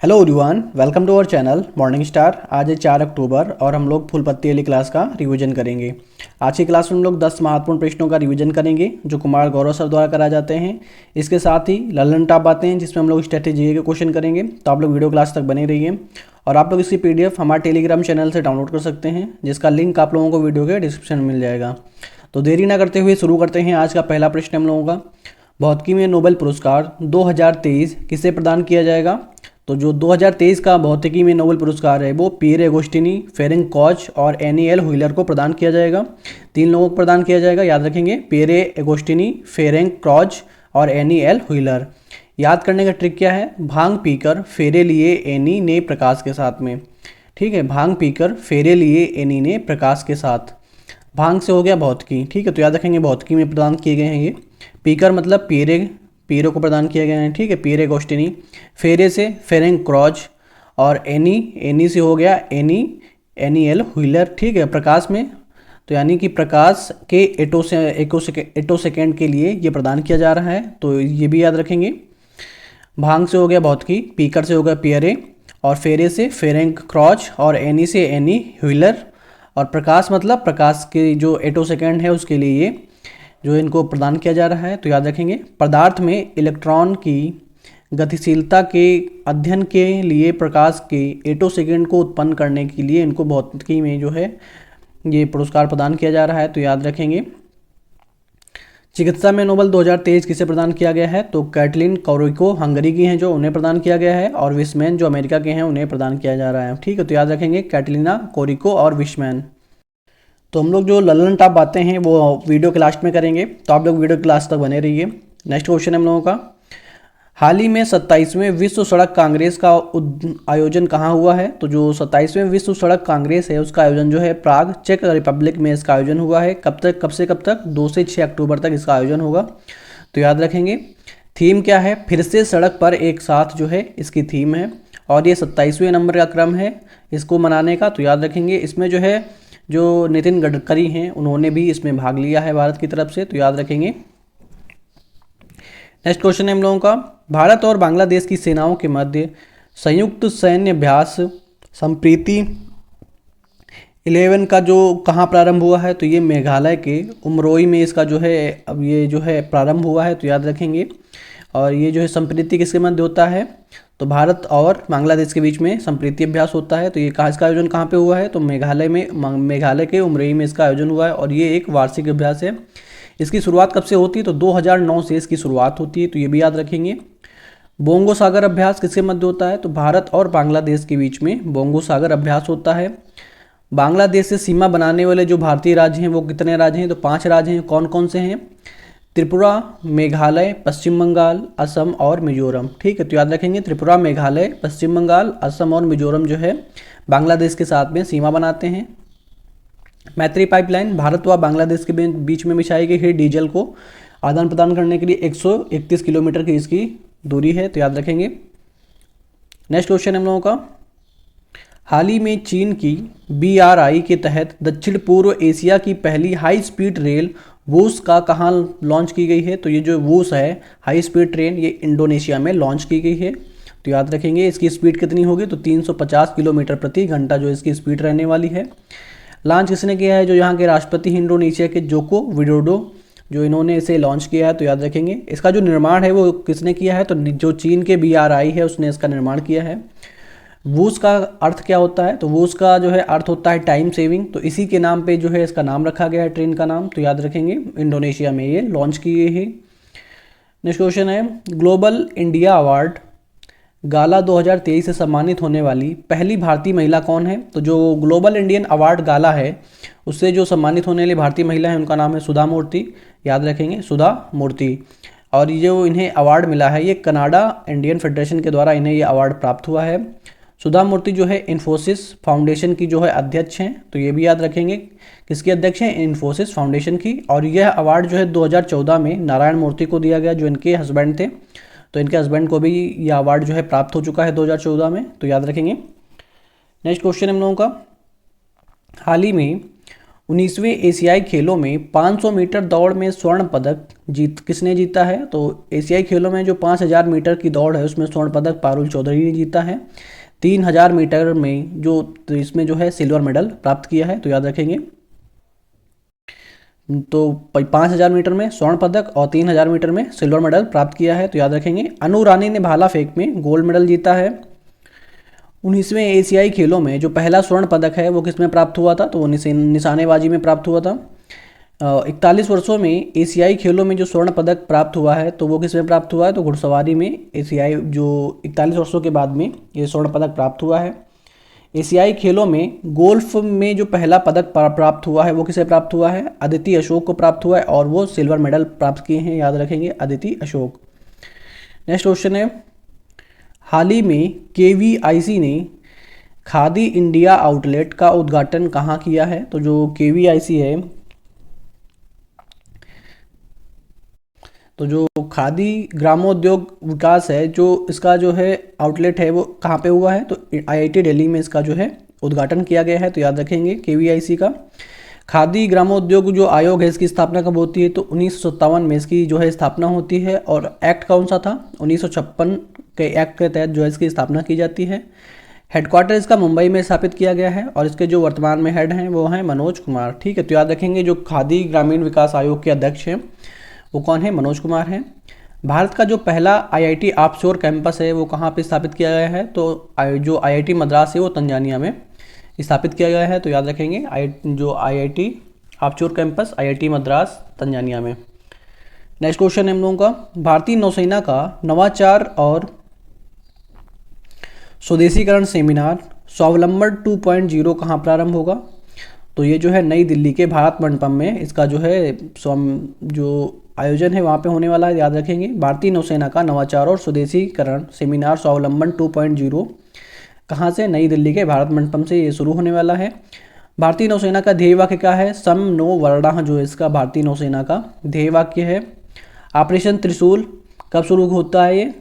Hello everyone, welcome to our channel morning star. आज है 4 अक्टूबर और हम लोग फूल पत्ती वाली क्लास का रिवीजन करेंगे। आज की क्लास में हम लोग 10 महत्वपूर्ण प्रश्नों का रिवीजन करेंगे जो कुमार गौरव सर द्वारा कराए जाते हैं। इसके साथ ही ललन टॉप आते हैं जिसमें हम लोग स्ट्रेटेजी के क्वेश्चन करेंगे। तो आप लोग वीडियो क्लास तक बने रहिए और आप लोग इसकी PDF हमारे टेलीग्राम चैनल से डाउनलोड कर सकते हैं, जिसका लिंक आप लोगों को वीडियो के डिस्क्रिप्शन में मिल जाएगा। तो देरी ना करते हुए शुरू करते हैं। आज का पहला प्रश्न हम लोगों का, भौतिकी में नोबेल पुरस्कार 2023 किसे प्रदान किया जाएगा? तो जो 2023 का भौतिकी में नोबेल पुरस्कार है वो पियर एगोस्टिनी, फेरेंक कॉच और एनी एल व्हीलर को प्रदान किया जाएगा। 3 लोगों को प्रदान किया जाएगा, याद रखेंगे, पियर एगोस्टिनी, फेरेंक कॉच और एनी एल व्हीलर। याद करने का ट्रिक क्या है? भांग पीकर फेरे लिए एनी ने प्रकाश के साथ में। ठीक है, भांग पीकर फेरे लिए एनी ने प्रकाश के साथ। भांग से हो गया भौतिकी, ठीक है, तो याद रखेंगे भौतिकी में प्रदान किए गए हैं ये। पीकर मतलब पीरे को प्रदान किया गया है, ठीक है, पियर एगोस्टिनी। फेरे से फेरेंक क्रॉच और एनी से हो गया एनी एल व्हीलर, ठीक है, प्रकाश में। तो यानी कि प्रकाश के एटो सेकेंड के लिए ये प्रदान किया जा रहा है, तो ये भी याद रखेंगे। भांग से हो गया भौतिकी, पीकर से हो गया पियरे और फेरे से फेरेंक क्रॉच और एनी से एनी व्हीलर। और प्रकाश मतलब प्रकाश के जो एटो सेकेंड है उसके लिए ये जो इनको प्रदान किया जा रहा है, तो याद रखेंगे। पदार्थ में इलेक्ट्रॉन की गतिशीलता के अध्ययन के लिए प्रकाश के एटो सेकेंड को उत्पन्न करने के लिए इनको भौतिकी में जो है ये पुरस्कार प्रदान किया जा रहा है, तो याद रखेंगे। चिकित्सा में नोबेल 2023 किसे प्रदान किया गया है? तो कैटलिन कोरिको हंगरी की हैं जो, उन्हें प्रदान किया गया है, और विशमैन जो अमेरिका के हैं उन्हें प्रदान किया जा रहा है, ठीक है, तो याद रखेंगे कैटलिना कोरिको और विशमैन। तो हम लोग जो ललन टॉप बातें हैं वो वीडियो के लास्ट में करेंगे, तो आप लोग वीडियो के लास्ट तक बने रहिए। नेक्स्ट क्वेश्चन है हम लोगों का, हाल ही में 27वें विश्व सड़क कांग्रेस का आयोजन कहाँ हुआ है? तो जो 27वें विश्व सड़क कांग्रेस है उसका आयोजन जो है प्राग चेक रिपब्लिक में इसका आयोजन हुआ है। कब से कब तक? 2 से 6 अक्टूबर तक इसका आयोजन होगा, तो याद रखेंगे। थीम क्या है? फिर से सड़क पर एक साथ जो है इसकी थीम है, और ये 27वें नंबर का क्रम है इसको मनाने का, तो याद रखेंगे। इसमें जो है जो नितिन गडकरी हैं उन्होंने भी इसमें भाग लिया है भारत की तरफ से, तो याद रखेंगे। नेक्स्ट क्वेश्चन है हम लोगों का, भारत और बांग्लादेश की सेनाओं के मध्य संयुक्त सैन्य अभ्यास संप्रीति 11 का जो कहाँ प्रारंभ हुआ है? तो ये मेघालय के उमरोई में इसका जो है अब ये जो है प्रारंभ हुआ है, तो याद रखेंगे। और ये जो है संप्रीति किसके मध्य होता है? तो भारत और बांग्लादेश के बीच में संप्रीति अभ्यास होता है, तो ये इसका आयोजन कहाँ पे हुआ है? तो मेघालय के उमरोई में इसका आयोजन हुआ है, और ये एक वार्षिक अभ्यास है। इसकी शुरुआत कब से होती है? तो 2009 से इसकी शुरुआत होती है, तो ये भी याद रखेंगे। बोंगो सागर अभ्यास किसके मध्य होता है? तो भारत और बांग्लादेश के बीच में बोंगो सागर अभ्यास होता है। बांग्लादेश से सीमा बनाने वाले जो भारतीय राज्य हैं वो कितने राज्य हैं? तो 5 राज्य हैं। कौन कौन से हैं? त्रिपुरा, मेघालय, पश्चिम बंगाल, असम और मिजोरम, ठीक है, तो याद रखेंगे। त्रिपुरा, मेघालय, पश्चिम बंगाल, असम और मिजोरम जो है बांग्लादेश के साथ में सीमा बनाते हैं। मैत्री पाइपलाइन भारत व बांग्लादेश के बीच में बिछाई गई है डीजल को आदान प्रदान करने के लिए 131 किलोमीटर की इसकी दूरी है, तो याद रखेंगे। नेक्स्ट क्वेश्चन हम लोगों का, हाल ही में चीन की BRI के तहत दक्षिण पूर्व एशिया की पहली हाई स्पीड रेल वूस का कहाँ लॉन्च की गई है? तो ये जो वूस है हाई स्पीड ट्रेन ये इंडोनेशिया में लॉन्च की गई है, तो याद रखेंगे। इसकी स्पीड कितनी होगी? तो 350 किलोमीटर प्रति घंटा जो इसकी स्पीड रहने वाली है। लॉन्च किसने किया है? जो यहाँ के राष्ट्रपति इंडोनेशिया के जोको विडोडो, जो इन्होंने इसे लॉन्च किया है, तो याद रखेंगे। इसका जो निर्माण है वो किसने किया है? तो जो चीन के BRI है उसने इसका निर्माण किया है। वूस का अर्थ क्या होता है? तो वूस का जो है अर्थ होता है टाइम सेविंग, तो इसी के नाम पे जो है इसका नाम रखा गया है ट्रेन का नाम, तो याद रखेंगे। इंडोनेशिया में ये लॉन्च की गई है। नेक्स्ट क्वेश्चन है, ग्लोबल इंडिया अवार्ड गाला 2023 से सम्मानित होने वाली पहली भारतीय महिला कौन है? तो जो ग्लोबल इंडियन अवार्ड गाला है उससे जो सम्मानित होने वाली भारतीय महिला है उनका नाम है सुधा मूर्ति, याद रखेंगे, सुधा मूर्ति। और ये जो इन्हें अवार्ड मिला है ये कनाडा इंडियन फेडरेशन के द्वारा इन्हें ये अवार्ड प्राप्त हुआ है। सुधा मूर्ति जो है इन्फोसिस फाउंडेशन की जो है अध्यक्ष हैं, तो ये भी याद रखेंगे। किसकी अध्यक्ष हैं? इन्फोसिस फाउंडेशन की। और यह अवार्ड जो है 2014 में नारायण मूर्ति को दिया गया जो इनके हस्बैंड थे, तो इनके हस्बैंड को भी यह अवार्ड जो है प्राप्त हो चुका है 2014 में, तो याद रखेंगे। नेक्स्ट क्वेश्चन हम लोगों का, हाल ही में 19वें एशियाई खेलों में 500 मीटर दौड़ में स्वर्ण पदक किसने जीता है? तो एशियाई खेलों में जो 5000 मीटर की दौड़ है उसमें स्वर्ण पदक पारुल चौधरी ने जीता है। 3000 मीटर में तो इसमें जो है सिल्वर मेडल प्राप्त किया है, तो याद रखेंगे। तो 5000 मीटर में स्वर्ण पदक और 3000 मीटर में सिल्वर मेडल प्राप्त किया है, तो याद रखेंगे। अनु रानी ने भाला फेंक में गोल्ड मेडल जीता है। 19वें एशियाई खेलों में जो पहला स्वर्ण पदक है वो किसमें प्राप्त हुआ था? तो वो निशानेबाजी में प्राप्त हुआ था। 41 वर्षों में एशियाई खेलों में जो स्वर्ण पदक प्राप्त हुआ है तो वो किसमें प्राप्त हुआ है? तो घुड़सवारी में एशियाई जो 41 वर्षों के बाद में ये स्वर्ण पदक प्राप्त हुआ है। एशियाई खेलों में गोल्फ में जो पहला पदक प्राप्त हुआ है वो किसे प्राप्त हुआ है? अदिति अशोक को प्राप्त हुआ है और वो सिल्वर मेडल प्राप्त किए हैं, याद रखेंगे, अदिति अशोक। नेक्स्ट क्वेश्चन है, हाल ही में केवीआईसी ने खादी इंडिया आउटलेट का उद्घाटन कहाँ किया है? तो जो केवीआईसी है, तो जो खादी ग्रामोद्योग विकास है, जो इसका जो है आउटलेट है वो कहाँ पे हुआ है? तो आईआईटी दिल्ली में इसका जो है उद्घाटन किया गया है, तो याद रखेंगे केवीआईसी का। खादी ग्रामोद्योग जो आयोग है इसकी स्थापना कब होती है? तो 1957 में इसकी जो है स्थापना होती है। और एक्ट कौन सा था? 1956 के एक्ट के तहत जो है इसकी स्थापना की जाती है। हेडक्वार्टर इसका मुंबई में स्थापित किया गया है और इसके जो वर्तमान में हेड हैं वो हैं मनोज कुमार। ठीक है, तो याद रखेंगे जो खादी ग्रामीण विकास आयोग के अध्यक्ष हैं वो कौन है? मनोज कुमार हैं। भारत का जो पहला आईआईटी ऑफशोर कैंपस है वो कहाँ पे स्थापित किया गया है? तो जो आईआईटी मद्रास है वो तंजानिया में स्थापित किया गया है, तो याद रखेंगे जो IIT offshore campus IIT Madras Tanzania में। नेक्स्ट क्वेश्चन है हम लोगों का, भारतीय नौसेना का नवाचार और स्वदेशीकरण सेमिनार स्वावलंबन 2.0 कहाँ प्रारंभ होगा? तो ये जो है नई दिल्ली के भारत मंडपम में इसका जो है जो आयोजन है वहाँ पे होने वाला है, याद रखेंगे। भारतीय नौसेना का नवाचार और स्वदेशीकरण सेमिनार स्वावलंबन 2.0 कहाँ से? नई दिल्ली के भारत मंडपम से ये शुरू होने वाला है। भारतीय नौसेना का ध्येय वाक्य क्या है? सम नो वर्णः जो इसका भारतीय नौसेना का ध्येय वाक्य है। ऑपरेशन त्रिशूल कब शुरू होता है ये?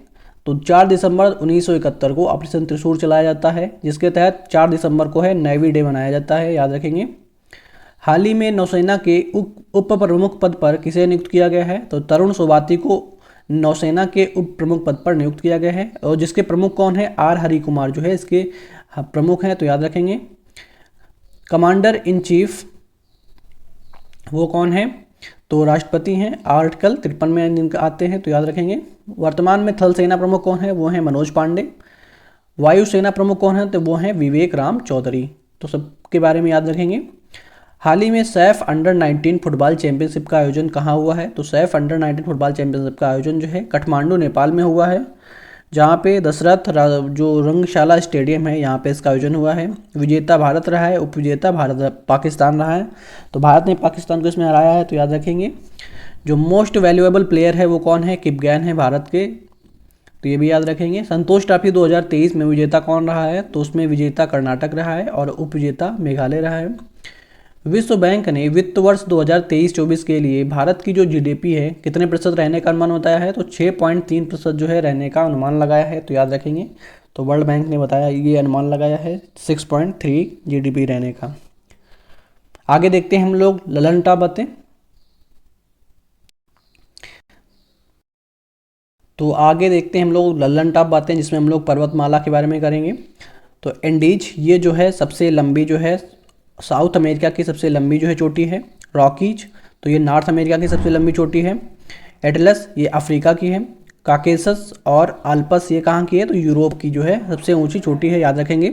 तो 4 दिसंबर 1971 को ऑपरेशन त्रिशूल चलाया जाता है, जिसके तहत 4 दिसंबर को है नेवी डे मनाया जाता है, याद रखेंगे। हाल ही में नौसेना के उप प्रमुख पद पर किसे नियुक्त किया गया है? तो तरुण सोबाती को नौसेना के उप प्रमुख पद पर नियुक्त किया गया है और जिसके प्रमुख कौन है? आर हरि कुमार जो है इसके प्रमुख हैं, तो याद रखेंगे। कमांडर इन चीफ वो कौन है? तो राष्ट्रपति हैं, आर्टिकल 53 में इनका आते हैं, तो याद रखेंगे। वर्तमान में थल सेना प्रमुख कौन है? वो हैं मनोज पांडे। वायुसेना प्रमुख कौन है? तो वो हैं विवेक राम चौधरी, तो सबके बारे में याद रखेंगे। हाल ही में सैफ अंडर 19 फुटबॉल चैंपियनशिप का आयोजन कहाँ हुआ है? तो सैफ अंडर 19 फुटबॉल चैंपियनशिप का आयोजन जो है काठमांडू नेपाल में हुआ है, जहाँ पे दशरथ जो रंगशाला स्टेडियम है यहाँ पे इसका आयोजन हुआ है। विजेता भारत रहा है, उपविजेता भारत पाकिस्तान रहा है, तो भारत ने पाकिस्तान को इसमें हराया है, तो याद रखेंगे। जो मोस्ट वैल्यूएबल प्लेयर है वो कौन है? किपगैन है भारत के, तो ये भी याद रखेंगे। संतोष ट्रॉफी 2023 में विजेता कौन रहा है? तो उसमें विजेता कर्नाटक रहा है और उपविजेता मेघालय रहा है। विश्व बैंक ने वित्त वर्ष 2023-24 के लिए भारत की जो जीडीपी है कितने प्रतिशत रहने का अनुमान बताया है? तो 6.3% जो है रहने का अनुमान लगाया है, तो याद रखेंगे। तो वर्ल्ड बैंक ने बताया ये अनुमान लगाया है 6.3 जीडीपी रहने का। आगे देखते हैं हम लोग ललन टॉप बातें। तो आगे देखते हैं हम लोग ललन टॉप बातें जिसमें हम लोग पर्वतमाला के बारे में करेंगे। तो एंडीज ये जो है सबसे लंबी जो है साउथ अमेरिका की सबसे लंबी जो है चोटी है। रॉकीज तो ये नॉर्थ अमेरिका की सबसे लंबी चोटी है। एटलस ये अफ्रीका की है। काकेसस और आल्पस ये कहाँ की है? तो यूरोप की जो है सबसे ऊंची चोटी है, याद रखेंगे।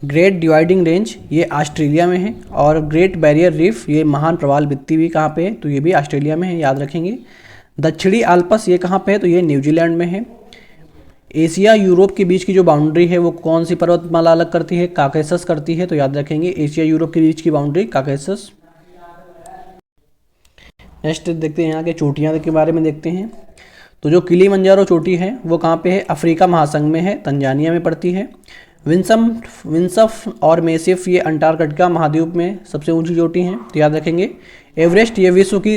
ग्रेट डिवाइडिंग रेंज ये ऑस्ट्रेलिया में है और ग्रेट बैरियर रीफ ये महान प्रवाल भित्ति भी कहाँ पे है? तो ये भी ऑस्ट्रेलिया में है, याद रखेंगे। दक्षिणी आल्पस ये कहाँ पे है? तो ये न्यूजीलैंड में है। एशिया यूरोप के बीच की जो बाउंड्री है वो कौन सी पर्वतमाला अलग करती है? काकेसस करती है, तो याद रखेंगे एशिया यूरोप के बीच की बाउंड्री काकेसस। नेक्स्ट देखते हैं यहाँ के चोटियाँ के बारे में देखते हैं। तो जो किलिमंजारो चोटी है वो कहाँ पे है? अफ्रीका महासंघ में है, तंजानिया में पड़ती है। विंसफ और मेसिफ ये अंटार्कटिका महाद्वीप में सबसे ऊंची चोटी हैं, तो याद रखेंगे। एवरेस्ट ये विश्व की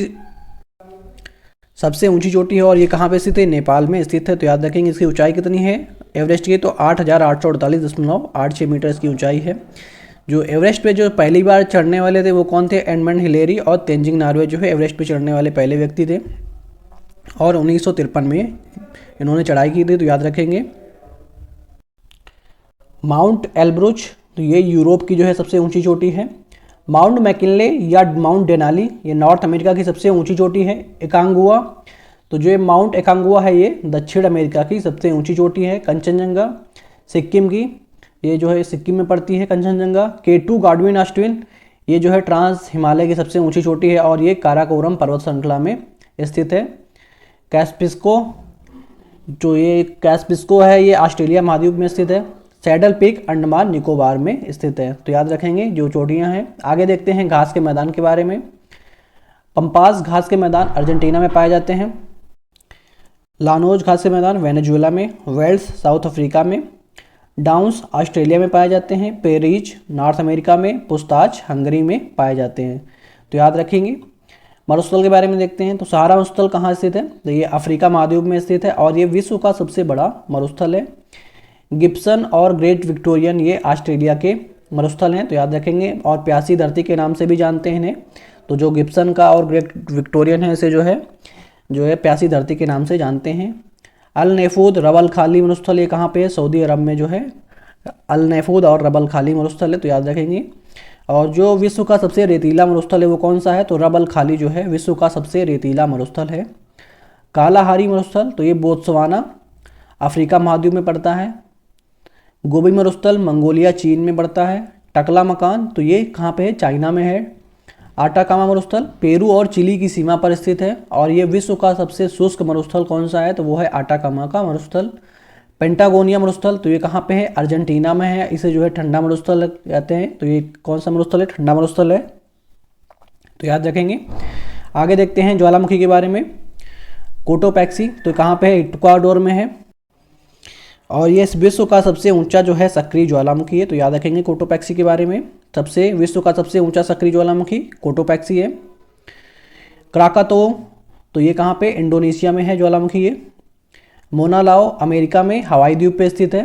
सबसे ऊंची चोटी है और ये कहाँ पे स्थित है? नेपाल में स्थित है, तो याद रखेंगे। इसकी ऊंचाई कितनी है एवरेस्ट की? तो 8,848.86 मीटर इसकी ऊंचाई है। जो एवरेस्ट पे जो पहली बार चढ़ने वाले थे वो कौन थे? एडमंड हिलेरी और तेंजिंग नॉर्गे जो है एवरेस्ट पे चढ़ने वाले पहले व्यक्ति थे, और 1953 में इन्होंने चढ़ाई की थी, तो याद रखेंगे। माउंट एल्ब्रुच, तो ये यूरोप की जो है सबसे ऊंची चोटी है। माउंट मैकिनले या माउंट डेनाली, ये नॉर्थ अमेरिका की सबसे ऊंची चोटी है। एकांगुआ, तो जो ये माउंट एकांगुआ है ये दक्षिण अमेरिका की सबसे ऊंची चोटी है। कंचनजंगा सिक्किम की, ये जो है सिक्किम में पड़ती है कंचनजंगा। K2 गार्डविन ऑस्टिन, ये जो है ट्रांस हिमालय की सबसे ऊंची चोटी है और ये काराकोरम पर्वत श्रृंखला में स्थित है। कैस्पिस्को, जो ये कैस्पिस्को है ये ऑस्ट्रेलिया महाद्वीप में स्थित है। सैडल पीक अंडमान निकोबार में स्थित है, तो याद रखेंगे जो चोटियां हैं। आगे देखते हैं घास के मैदान के बारे में। पंपास घास के मैदान अर्जेंटीना में पाए जाते हैं। लानोज घास के मैदान वेनेजुएला में। वेल्स साउथ अफ्रीका में। डाउन्स ऑस्ट्रेलिया में पाए जाते हैं। पेरीज नॉर्थ अमेरिका में। पुस्ताच हंगरी में पाए जाते हैं, तो याद रखेंगे। मरुस्थल के बारे में देखते हैं, तो सहारा मरुस्थल कहाँ स्थित है? तो ये अफ्रीका महाद्वीप में स्थित है और ये विश्व का सबसे बड़ा मरुस्थल है। गिब्सन और ग्रेट विक्टोरियन ये ऑस्ट्रेलिया के मरुस्थल हैं, तो याद रखेंगे। और प्यासी धरती के नाम से भी जानते हैं इन्हें, तो जो गिब्सन का और ग्रेट विक्टोरियन है इसे जो है प्यासी धरती के नाम से जानते हैं। अल नेफूद रबल खाली मरुस्थल, ये कहाँ पे है? सऊदी अरब में जो है अल नेफूद और रबल खाली मरुस्थल है, तो याद रखेंगे। और जो विश्व का सबसे रेतीला मरुस्थल है वो कौन सा है? तो रबल खाली जो है विश्व का सबसे रेतीला मरुस्थल है। कालाहारी मरुस्थल, तो ये बोत्सवाना अफ्रीका महाद्वीप में पड़ता है। गोबी मरुस्थल मंगोलिया चीन में पड़ता है। टकला मकान, तो ये कहाँ पे है? चाइना में है। आटाकामा मरुस्थल पेरू और चिली की सीमा पर स्थित है और ये विश्व का सबसे शुष्क मरुस्थल कौन सा है? तो वो है आटाकामा का मरुस्थल। पेंटागोनिया मरुस्थल, तो ये कहाँ पे है? अर्जेंटीना में है। इसे जो है ठंडा मरुस्थल कहते हैं, तो ये कौन सा मरुस्थल है? ठंडा मरुस्थल है, तो याद रखेंगे। आगे देखते हैं ज्वालामुखी के बारे में। कोटोपैक्सी, तो कहाँ पे है? इक्वाडोर में है और ये विश्व का सबसे ऊंचा जो है सक्रिय ज्वालामुखी है, तो याद रखेंगे कोटोपैक्सी के बारे में। विश्व का सबसे ऊंचा सक्रिय ज्वालामुखी कोटोपैक्सी है। क्राकातो, तो ये कहाँ पे? इंडोनेशिया में है ज्वालामुखी ये। मोनालाओ अमेरिका में हवाई द्वीप पे स्थित है।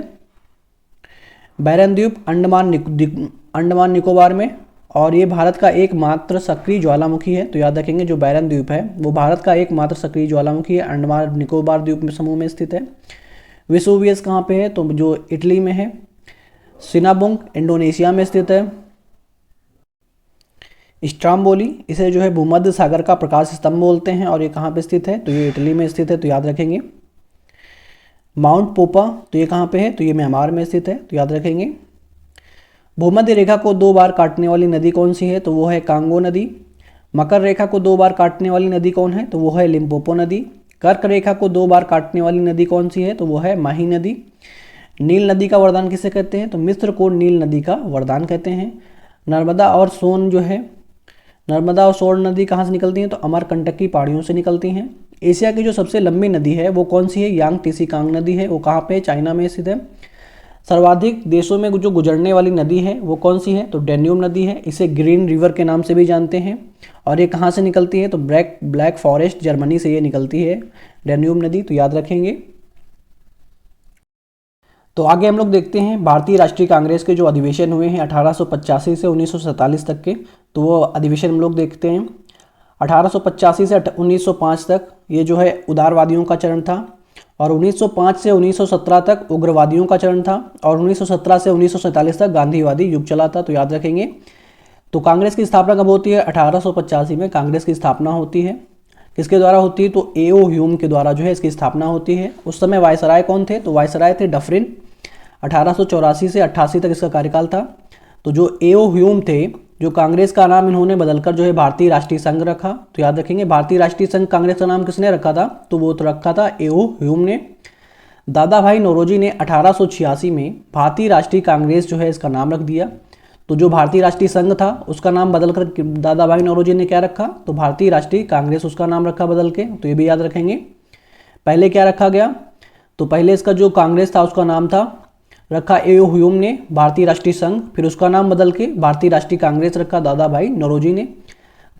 बैरन द्वीप अंडमान निकोबार में, और ये भारत का एकमात्र सक्रिय ज्वालामुखी है, तो याद रखेंगे जो बैरन द्वीप है वो भारत का एकमात्र सक्रिय ज्वालामुखी है, अंडमान निकोबार द्वीप समूह में स्थित है। वेसुवियस कहाँ पे है? तो जो इटली में है। सिनाबुंग इंडोनेशिया में स्थित है। स्ट्राम्बोली, इसे जो है भूमध्य सागर का प्रकाश स्तंभ बोलते हैं और ये कहाँ पे स्थित है? तो ये इटली में स्थित है, तो याद रखेंगे। माउंट पोपा, तो ये कहाँ पे है? तो ये म्यांमार में स्थित है, तो याद रखेंगे। भूमध्य रेखा को 2 बार काटने वाली नदी कौन सी है? तो वो है कांगो नदी। मकर रेखा को 2 बार काटने वाली नदी कौन है? तो वो है लिम्पोपो नदी। कर्क रेखा को 2 बार काटने वाली नदी कौन सी है? तो वो है माही नदी। नील नदी का वरदान किसे कहते हैं? तो मिस्र को नील नदी का वरदान कहते हैं। नर्मदा और सोन नदी कहाँ से निकलती हैं? तो अमरकंटक की पहाड़ियों से निकलती हैं। एशिया की जो सबसे लंबी नदी है वो कौन सी है? यांगटीसी-कांग नदी है, वो कहाँ पे? चाइना में स्थित है। सर्वाधिक देशों में जो गुजरने वाली नदी है वो कौन सी है? तो डैन्यूब नदी है, इसे ग्रीन रिवर के नाम से भी जानते हैं। और ये कहाँ से निकलती है? तो ब्लैक फॉरेस्ट जर्मनी से ये निकलती है डैन्यूब नदी, तो याद रखेंगे। तो आगे हम लोग देखते हैं भारतीय राष्ट्रीय कांग्रेस के जो अधिवेशन हुए हैं 1885 से 1947 तक के, तो वो अधिवेशन हम लोग देखते हैं। 1885 से 1905 तक ये जो है उदारवादियों का चरण था और 1905 से 1917 तक उग्रवादियों का चरण था और 1917 से 1947 तक गांधीवादी युग चला था, तो याद रखेंगे। तो कांग्रेस की स्थापना कब होती है? 1885 में कांग्रेस की स्थापना होती है। किसके द्वारा होती है? तो ए.ओ. ह्यूम के द्वारा जो है इसकी स्थापना होती है। उस समय वायसराय कौन थे? तो वायसराय थे डफरिन। 1884 से 88 तक इसका कार्यकाल था। तो जो ए.ओ. ह्यूम थे, जो कांग्रेस का नाम इन्होंने बदलकर जो है भारतीय राष्ट्रीय संघ रखा, तो याद रखेंगे भारतीय राष्ट्रीय संघ कांग्रेस का नाम किसने रखा था? तो वो तो रखा था ए.ओ. ह्यूम ने। दादा भाई नौरोजी ने 1886 में भारतीय राष्ट्रीय कांग्रेस जो है इसका नाम रख दिया। तो जो भारतीय राष्ट्रीय संघ था उसका नाम बदलकर दादा भाई नौरोजी ने क्या रखा? तो भारतीय राष्ट्रीय कांग्रेस उसका नाम रखा बदल के, तो ये भी याद रखेंगे। पहले क्या रखा गया? तो पहले इसका जो कांग्रेस था उसका नाम था रखा ए.ओ. ह्यूम ने भारतीय राष्ट्रीय संघ, फिर उसका नाम बदल के भारतीय राष्ट्रीय कांग्रेस रखा दादा भाई नौरोजी ने।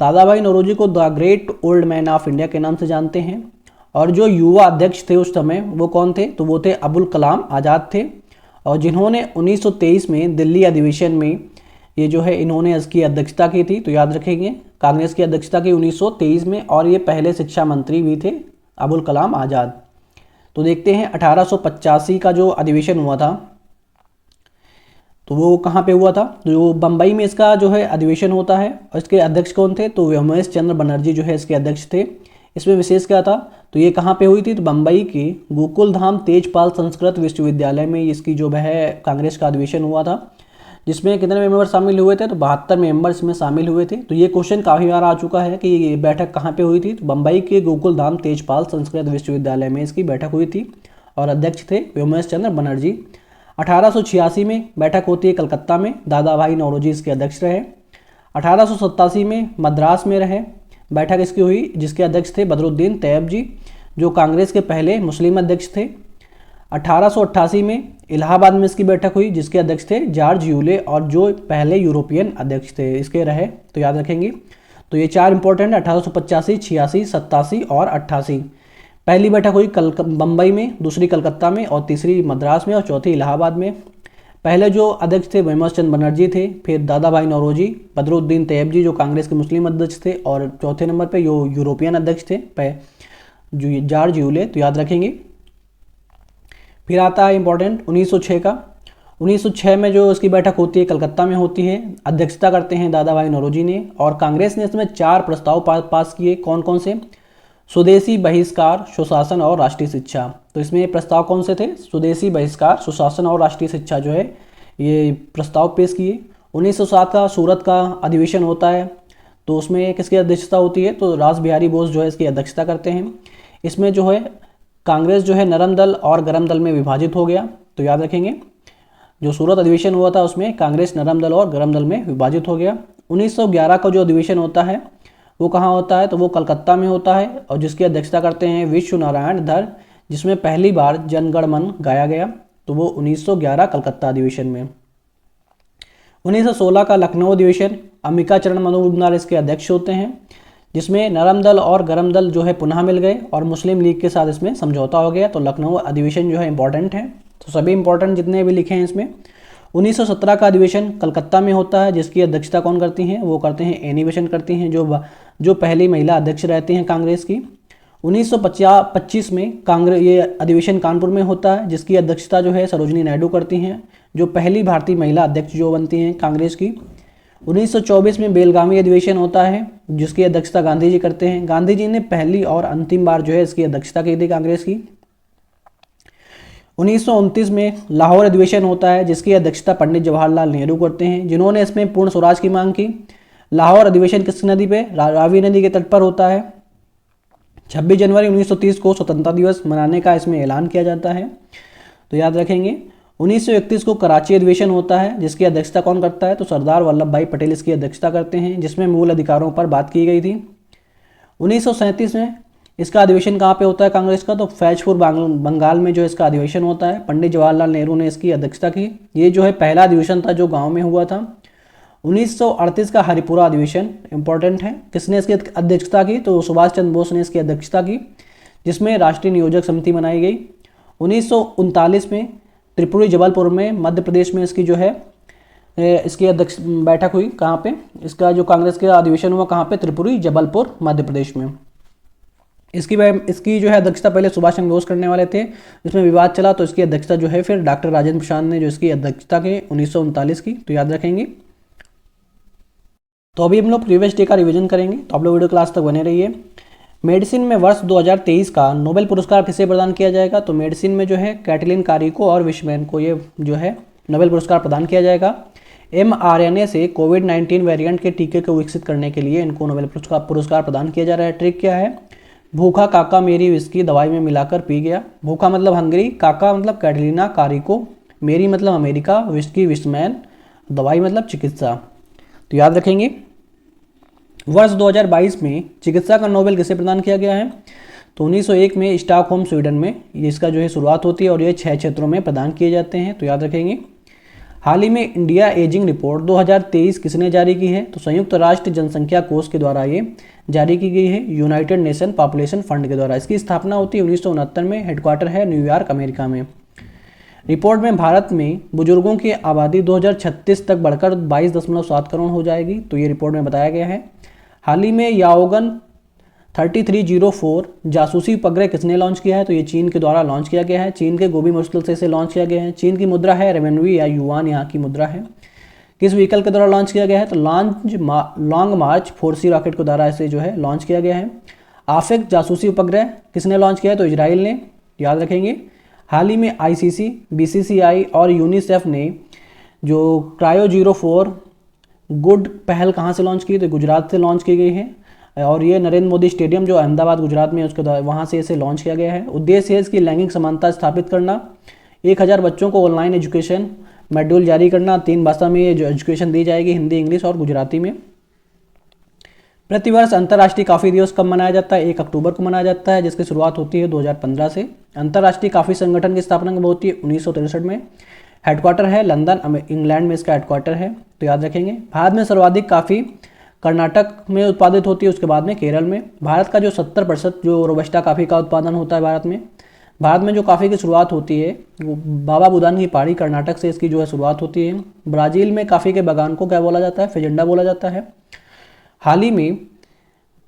दादा भाई नौरोजी को the great old man of India के नाम से जानते हैं। और जो युवा अध्यक्ष थे उस समय वो कौन थे? तो वो थे अबुल कलाम आज़ाद थे, और जिन्होंने 1923 में दिल्ली अधिवेशन में ये जो है इन्होंने इसकी अध्यक्षता की थी, तो याद रखेंगे कांग्रेस की अध्यक्षता की 1923 में, और ये पहले शिक्षा मंत्री भी थे अबुल कलाम आज़ाद। तो देखते हैं 1885 का जो अधिवेशन हुआ था तो वो कहाँ पे हुआ था, जो बम्बई में इसका जो है अधिवेशन होता है, और इसके अध्यक्ष कौन थे, तो व्योमेश चंद्र बनर्जी जो है इसके अध्यक्ष थे। इसमें विशेष क्या था, तो ये कहाँ पे हुई थी, तो बम्बई के गोकुल धाम तेजपाल संस्कृत विश्वविद्यालय में इसकी जो है कांग्रेस का अधिवेशन हुआ था, जिसमें कितने मेंबर शामिल हुए थे, तो 72 मेंबर इसमें शामिल हुए थे। तो ये क्वेश्चन काफ़ी बार आ चुका है कि ये बैठक कहाँ पे हुई थी, तो बम्बई के गोकुल धाम तेजपाल संस्कृत विश्वविद्यालय में इसकी बैठक हुई थी, और अध्यक्ष थे व्योमेश चंद्र बनर्जी। 1886 में बैठक होती है कलकत्ता में, दादा भाई नौरोजी इसके अध्यक्ष रहे। 1887 में मद्रास में रहे बैठक इसकी हुई, जिसके अध्यक्ष थे बदरुद्दीन तैयब जी, जो कांग्रेस के पहले मुस्लिम अध्यक्ष थे। 1888 में इलाहाबाद में इसकी बैठक हुई, जिसके अध्यक्ष थे जॉर्ज यूले, और जो पहले यूरोपियन अध्यक्ष थे इसके रहे, तो याद रखेंगे। तो ये चार इंपॉर्टेंट है, 1885, 86, 87 और 88। पहली बैठक हुई बम्बई में, दूसरी कलकत्ता में, और तीसरी मद्रास में, और चौथी इलाहाबाद में। पहले जो अध्यक्ष थे व्योमेश चंद्र बनर्जी थे, फिर दादा भाई नौरोजी, बदरुद्दीन तैयब जी जो कांग्रेस के मुस्लिम अध्यक्ष थे, और चौथे नंबर पे जो यूरोपियन अध्यक्ष थे जो जॉर्ज यूले, तो याद रखेंगे। फिर आता है इंपॉर्टेंट 1906 का। 1906 में जो इसकी बैठक होती है कलकत्ता में होती है, अध्यक्षता करते हैं दादा भाई नौरोजी ने, और कांग्रेस ने इसमें 4 प्रस्ताव पास किए। कौन कौन से, स्वदेशी बहिष्कार, सुशासन और राष्ट्रीय शिक्षा। तो इसमें प्रस्ताव कौन से थे, स्वदेशी बहिष्कार, सुशासन और राष्ट्रीय शिक्षा जो है ये प्रस्ताव पेश किए। 1907 का सूरत का अधिवेशन होता है, तो उसमें किसकी अध्यक्षता होती है, तो रास बिहारी बोस जो है इसकी अध्यक्षता करते हैं। इसमें जो है कांग्रेस जो है नरम दल और गरम दल में विभाजित हो गया, तो याद रखेंगे। जो सूरत अधिवेशन हुआ था उसमें कांग्रेस नरम दल और गरम दल में विभाजित हो गया। 1911 का जो अधिवेशन होता है वो कहाँ होता है, तो वो कलकत्ता में होता है, और जिसकी अध्यक्षता करते हैं विश्व नारायण धर, जिसमें पहली बार जनगण मन गाया गया, तो वो 1911 कलकत्ता अधिवेशन में। 1916 का लखनऊ अधिवेशन, अंबिका चरण मजूमदार इसके अध्यक्ष होते हैं, जिसमें नरम दल और गरम दल जो है पुनः मिल गए, और मुस्लिम लीग के साथ इसमें समझौता हो गया। तो लखनऊ अधिवेशन जो है इंपॉर्टेंट है, तो सभी इंपॉर्टेंट जितने भी लिखे हैं इसमें। 1917 का अधिवेशन कलकत्ता में होता है, जिसकी अध्यक्षता कौन करती हैं, वो करते हैं एनी बेसेंट करती हैं, जो पहली महिला अध्यक्ष रहती हैं कांग्रेस की। 1925 में कांग्रेस ये अधिवेशन कानपुर में होता है, जिसकी अध्यक्षता जो है सरोजिनी नायडू करती हैं, जो पहली भारतीय महिला अध्यक्ष जो बनती हैं कांग्रेस की। 1924 में बेलगावी अधिवेशन होता है, जिसकी अध्यक्षता गांधी जी करते हैं। गांधी जी ने पहली और अंतिम बार जो है इसकी अध्यक्षता की थी कांग्रेस की। 1929 में लाहौर अधिवेशन होता है, जिसकी अध्यक्षता पंडित जवाहरलाल नेहरू करते हैं, जिन्होंने इसमें पूर्ण स्वराज की मांग की। लाहौर अधिवेशन किस नदी पे, रावी नदी के तट पर होता है। 26 जनवरी 1930 को स्वतंत्रता दिवस मनाने का इसमें ऐलान किया जाता है, तो याद रखेंगे। 1931 को कराची अधिवेशन होता है, जिसकी अध्यक्षता कौन करता है, तो सरदार वल्लभ भाई पटेल इसकी अध्यक्षता करते हैं, जिसमें मूल अधिकारों पर बात की गई थी। 1937 में इसका अधिवेशन कहाँ पे होता है कांग्रेस का, तो फैजपुर बंगाल में जो इसका अधिवेशन होता है, पंडित जवाहरलाल नेहरू ने इसकी अध्यक्षता की। ये जो है पहला अधिवेशन था जो गाँव में हुआ था। 1938 का हरिपुरा अधिवेशन इंपॉर्टेंट है, किसने इसकी अध्यक्षता की, तो सुभाष चंद्र बोस ने इसकी अध्यक्षता की, जिसमें राष्ट्रीय नियोजक समिति बनाई गई। 1939 में त्रिपुरी जबलपुर में मध्य प्रदेश में इसकी जो है इसकी अध्यक्ष बैठक हुई, कहाँ पे, इसका जो कांग्रेस का अधिवेशन हुआ कहाँ पे, त्रिपुरी जबलपुर मध्य प्रदेश में। इसकी जो है अध्यक्षता पहले सुभाष चंद्र बोस करने वाले थे, इसमें विवाद चला, तो इसकी अध्यक्षता जो है फिर डॉक्टर राजेंद्र प्रसाद ने जो इसकी अध्यक्षता की 1939 की, तो याद रखेंगे। तो अभी हम लोग प्रीवियस डे का रिवीजन करेंगे, तो आप लोग वीडियो क्लास तक बने रहिए। मेडिसिन में वर्ष 2023 का नोबेल पुरस्कार किसे प्रदान किया जाएगा, तो मेडिसिन में जो है कैटलिन कारिको और विशमैन को ये जो है नोबेल पुरस्कार प्रदान किया जाएगा। mRNA से कोविड-19 वेरिएंट के टीके को विकसित करने के लिए इनको नोबेल पुरस्कार प्रदान किया जा रहा है। ट्रिक क्या है, भूखा काका मेरी विस्की दवाई में मिलाकर पी गया। भूखा मतलब हंगरी, काका मतलब कैटलिना कारिको, मेरी मतलब अमेरिका, विस्की विशमैन, दवाई मतलब चिकित्सा, तो याद रखेंगे। वर्ष 2022 में चिकित्सा का नोबेल किसे प्रदान किया गया है, तो 1901 में स्टॉकहोम स्वीडन में इसका जो है शुरुआत होती है, और ये 6 क्षेत्रों में प्रदान किए जाते हैं, तो याद रखेंगे। हाल ही में इंडिया एजिंग रिपोर्ट 2023 किसने जारी की है, तो संयुक्त राष्ट्र जनसंख्या कोष के द्वारा ये जारी की गई है, यूनाइटेड नेशन पॉपुलेशन फंड के द्वारा। इसकी स्थापना होती है 1969 में, हेडक्वार्टर है न्यूयॉर्क अमेरिका में। रिपोर्ट में भारत में बुजुर्गों की आबादी 2036 तक बढ़कर 22.7 करोड़ हो जाएगी, तो ये रिपोर्ट में बताया गया है। हाल ही में याओगन 3304 जासूसी उपग्रह किसने लॉन्च किया है, तो ये चीन के द्वारा लॉन्च किया गया है। चीन के गोबी मुश्किल से इसे लॉन्च किया गया है। चीन की मुद्रा है रेमनवी या युआन, यहाँ की मुद्रा है। किस व्हीकल के द्वारा लॉन्च किया गया है, तो लॉन्ग मार्च 4C रॉकेट के द्वारा इसे जो है लॉन्च किया गया है। आफिक जासूसी उपग्रह किसने लॉन्च किया है, तो इजराइल ने, याद रखेंगे। हाल ही में ICC, BCCI और यूनिसेफ ने जो क्रायो 04 गुड पहल कहाँ से लॉन्च की, तो गुजरात से लॉन्च की गई है। और ये नरेंद्र मोदी स्टेडियम जो अहमदाबाद गुजरात में है उसके द्वारा वहाँ से इसे लॉन्च किया गया है। उद्देश्य है इसकी लैंगिक समानता स्थापित करना, 1000 बच्चों को ऑनलाइन एजुकेशन मॉड्यूल जारी करना, 3 भाषा में ये जो एजुकेशन दी जाएगी, हिंदी, इंग्लिश और गुजराती में। प्रतिवर्ष अंतर्राष्ट्रीय कॉफ़ी दिवस कब मनाया जाता है, 1 अक्टूबर को मनाया जाता है, जिसकी शुरुआत होती है 2015 से। अंतर्राष्ट्रीय कॉफ़ी संगठन की स्थापना कब होती है, 1963 में। हेडक्वार्टर है लंदन, इंग्लैंड में इसका हेडक्वार्टर है, तो याद रखेंगे। भारत में सर्वाधिक कॉफ़ी कर्नाटक में उत्पादित होती है, उसके बाद में केरल में। भारत का जो 70% जो रोबस्टा कॉफ़ी का उत्पादन होता है भारत में जो कॉफ़ी की शुरुआत होती है वो बाबा बुदान की पहाड़ी कर्नाटक से इसकी जो है शुरुआत होती है। ब्राज़ील में कॉफ़ी के बागान को क्या बोला जाता है, फेजेंडा बोला जाता है। हाल ही में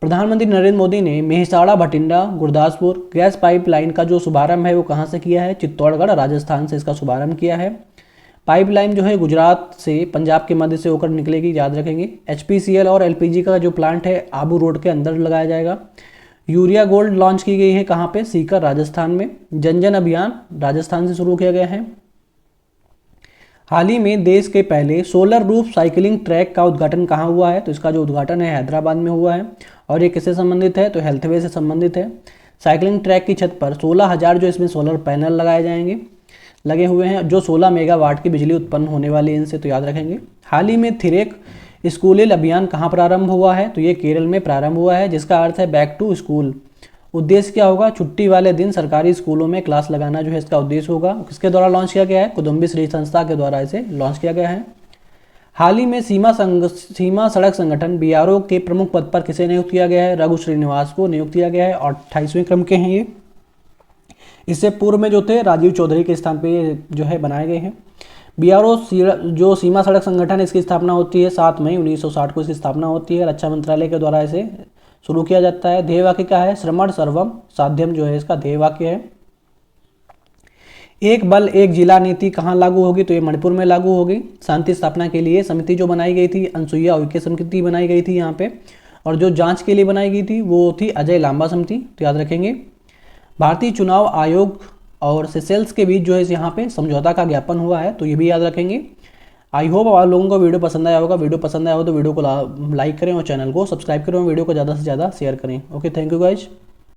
प्रधानमंत्री नरेंद्र मोदी ने मेहसाणा भटिंडा गुरदासपुर गैस पाइपलाइन का जो शुभारंभ है वो कहाँ से किया है, चित्तौड़गढ़ राजस्थान से इसका शुभारंभ किया है। पाइपलाइन जो है गुजरात से पंजाब के मध्य से होकर निकलेगी, याद रखेंगे। HPCL और LPG का जो प्लांट है आबू रोड के अंदर लगाया जाएगा। यूरिया गोल्ड लॉन्च की गई है कहाँ पे, सीकर राजस्थान में। जन जन अभियान राजस्थान से शुरू किया गया है। हाल ही में देश के पहले सोलर रूफ साइकिलिंग ट्रैक का उद्घाटन कहाँ हुआ है, तो इसका जो उद्घाटन है हैदराबाद में हुआ है। और ये किससे संबंधित है, तो हेल्थवे से संबंधित है। साइकिलिंग ट्रैक की छत पर 16,000 जो इसमें सोलर पैनल लगाए जाएंगे, लगे हुए हैं, जो 16 मेगावाट की बिजली उत्पन्न होने वाली है इनसे, तो याद रखेंगे। हाल ही में थिरेक स्कूलिल अभियान कहाँ प्रारंभ हुआ है, तो ये केरल में प्रारंभ हुआ है, जिसका अर्थ है बैक टू स्कूल। उद्देश्य क्या होगा, छुट्टी वाले दिन सरकारी स्कूलों में क्लास लगाना जो है इसका उद्देश्य होगा। किसके द्वारा लॉन्च किया गया है, कुदुम्बी संस्था के द्वारा इसे लॉन्च किया गया है। हाल ही में सीमा सड़क संगठन BRO के प्रमुख पद पर किसे नियुक्त किया गया है, रघु श्रीनिवास को नियुक्त किया गया है और 28वें क्रम के हैं ये। इससे पूर्व में जो थे राजीव चौधरी के स्थान पे ये जो है बनाए गए हैं। BRO जो सीमा सड़क संगठन, इसकी स्थापना होती है 7 मई 1960 को इसकी स्थापना होती है। रक्षा मंत्रालय के द्वारा इसे शुरू किया जाता है। ध्येय वाक्य क्या है, श्रमण सर्वम साध्यम जो है इसका ध्येय वाक्य है। एक बल एक जिला नीति कहाँ लागू होगी, तो ये मणिपुर में लागू होगी। शांति स्थापना के लिए समिति जो बनाई गई थी, अनसुईया उइके समिति बनाई गई थी यहाँ पे, और जो जांच के लिए बनाई गई थी वो थी अजय लांबा समिति, तो याद रखेंगे। भारतीय चुनाव आयोग और सेशेल्स के बीच जो है यहाँ पे समझौता का ज्ञापन हुआ है, तो ये भी याद रखेंगे। आई होप आप लोगों को वीडियो पसंद आया होगा। वीडियो पसंद आया हो तो वीडियो को लाइक करें और चैनल को सब्सक्राइब करें और वीडियो को ज़्यादा से ज़्यादा शेयर करें। Okay, thank you guys.